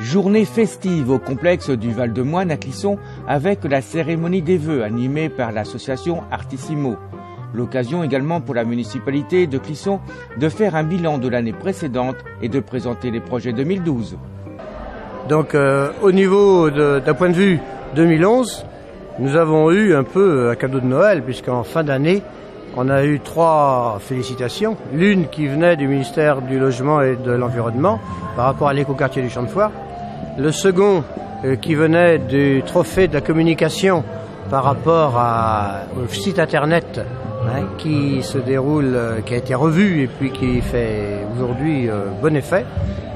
Journée festive au complexe du Val-de-Moine à Clisson avec la cérémonie des vœux animée par l'association Artissimo. L'occasion également pour la municipalité de Clisson de faire un bilan de l'année précédente et de présenter les projets 2012. Donc au niveau d'un point de vue 2011, nous avons eu un peu un cadeau de Noël puisqu'en fin d'année, on a eu 3 félicitations. L'une qui venait du ministère du Logement et de l'Environnement par rapport à l'écoquartier du Champ de Foire. Le second qui venait du trophée de la communication par rapport au site internet qui se déroule, qui a été revu et puis qui fait aujourd'hui bon effet.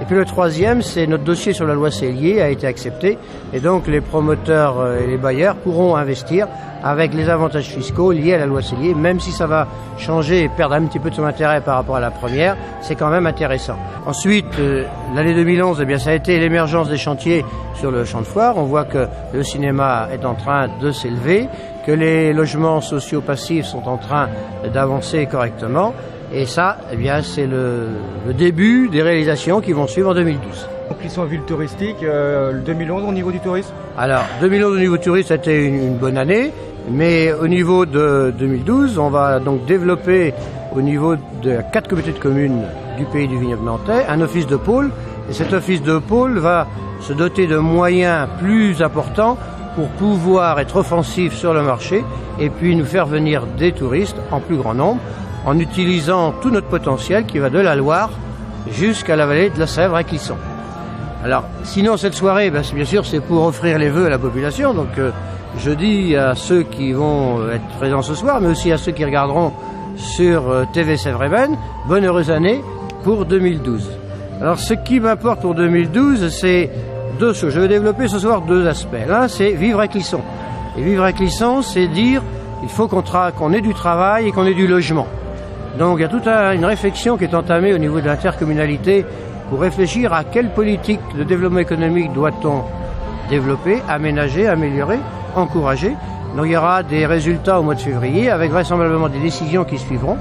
Et puis le troisième, c'est notre dossier sur la loi Cellier a été accepté et donc les promoteurs et les bailleurs pourront investir avec les avantages fiscaux liés à la loi Cellier, même si ça va changer et perdre un petit peu de son intérêt par rapport à la première, c'est quand même intéressant. Ensuite, l'année 2011, eh bien, ça a été l'émergence des chantiers sur le Champ de Foire. On voit que le cinéma est en train de s'élever, que les logements sociaux passifs sont en train d'avancer correctement. Et ça, eh bien, c'est le début des réalisations qui vont suivre en 2012. Donc, ils sont en ville touristique, le 2011 au niveau du tourisme? Alors, 2011 au niveau du tourisme, c'était une bonne année. Mais au niveau de 2012, on va donc développer au niveau de 4 communautés de communes du pays du vignoble nantais un office de pôle. Et cet office de pôle va se doter de moyens plus importants pour pouvoir être offensif sur le marché et puis nous faire venir des touristes en plus grand nombre en utilisant tout notre potentiel qui va de la Loire jusqu'à la vallée de la Sèvre à Clisson. Alors, sinon cette soirée, bien sûr, c'est pour offrir les vœux à la population. Donc, je dis à ceux qui vont être présents ce soir, mais aussi à ceux qui regarderont sur TV Sèvres-et-Maine, bonne heureuse année pour 2012. Alors, ce qui m'importe pour 2012, c'est 2 choses. Je vais développer ce soir 2 aspects. L'un, c'est vivre à Clisson. Et vivre à Clisson, c'est dire il faut qu'on ait du travail et qu'on ait du logement. Donc, il y a toute une réflexion qui est entamée au niveau de l'intercommunalité pour réfléchir à quelle politique de développement économique doit-on développer, aménager, améliorer, encourager. Donc il y aura des résultats au mois de février avec vraisemblablement des décisions qui suivront.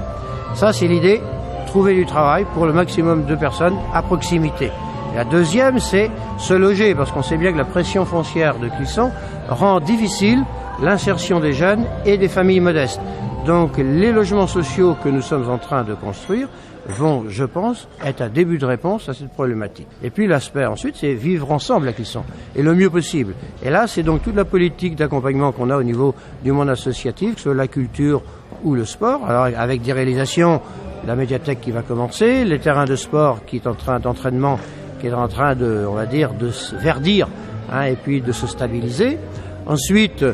Ça, c'est l'idée, trouver du travail pour le maximum de personnes à proximité. Et la deuxième, c'est se loger, parce qu'on sait bien que la pression foncière de Clisson rend difficile l'insertion des jeunes et des familles modestes. Donc les logements sociaux que nous sommes en train de construire vont, je pense, être un début de réponse à cette problématique. Et puis l'aspect ensuite, c'est vivre ensemble à Clisson, et le mieux possible. Et là, c'est donc toute la politique d'accompagnement qu'on a au niveau du monde associatif, que ce soit la culture ou le sport. Alors avec des réalisations, la médiathèque qui va commencer, les terrains de sport qui est en train d'entraînement, qui est en train de, on va dire, de se verdir, et puis de se stabiliser. Ensuite,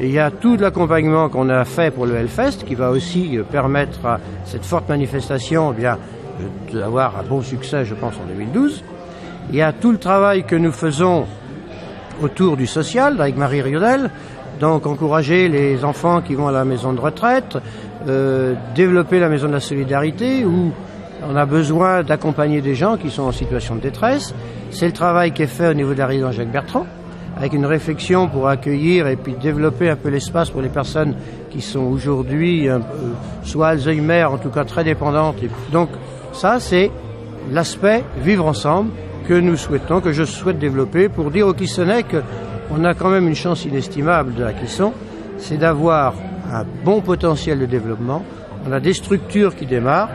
il y a tout l'accompagnement qu'on a fait pour le Hellfest qui va aussi permettre à cette forte manifestation d'avoir un bon succès, je pense, en 2012. Il y a tout le travail que nous faisons autour du social avec Marie Riodel, donc encourager les enfants qui vont à la maison de retraite, développer la maison de la solidarité où on a besoin d'accompagner des gens qui sont en situation de détresse. C'est le travail qui est fait au niveau de la résidence Jacques Bertrand, avec une réflexion pour accueillir et puis développer un peu l'espace pour les personnes qui sont aujourd'hui soit Alzheimer, en tout cas très dépendantes. Donc ça, c'est l'aspect vivre ensemble que nous souhaitons, que je souhaite développer pour dire aux Clissonnais qu'on a quand même une chance inestimable de la Clisson, c'est d'avoir un bon potentiel de développement. On a des structures qui démarrent.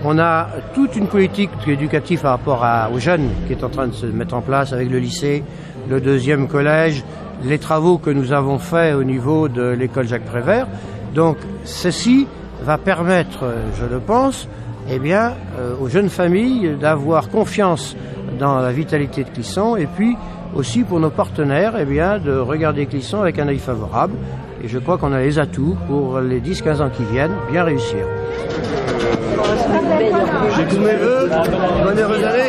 On a toute une politique éducative par rapport aux jeunes qui est en train de se mettre en place avec le lycée, le 2e collège, les travaux que nous avons faits au niveau de l'école Jacques Prévert. Donc, ceci va permettre, je le pense, aux jeunes familles d'avoir confiance dans la vitalité de Clisson et puis aussi pour nos partenaires, de regarder Clisson avec un œil favorable. Et je crois qu'on a les atouts pour les 10-15 ans qui viennent bien réussir. J'ai tous mes vœux, bonne heureuse année.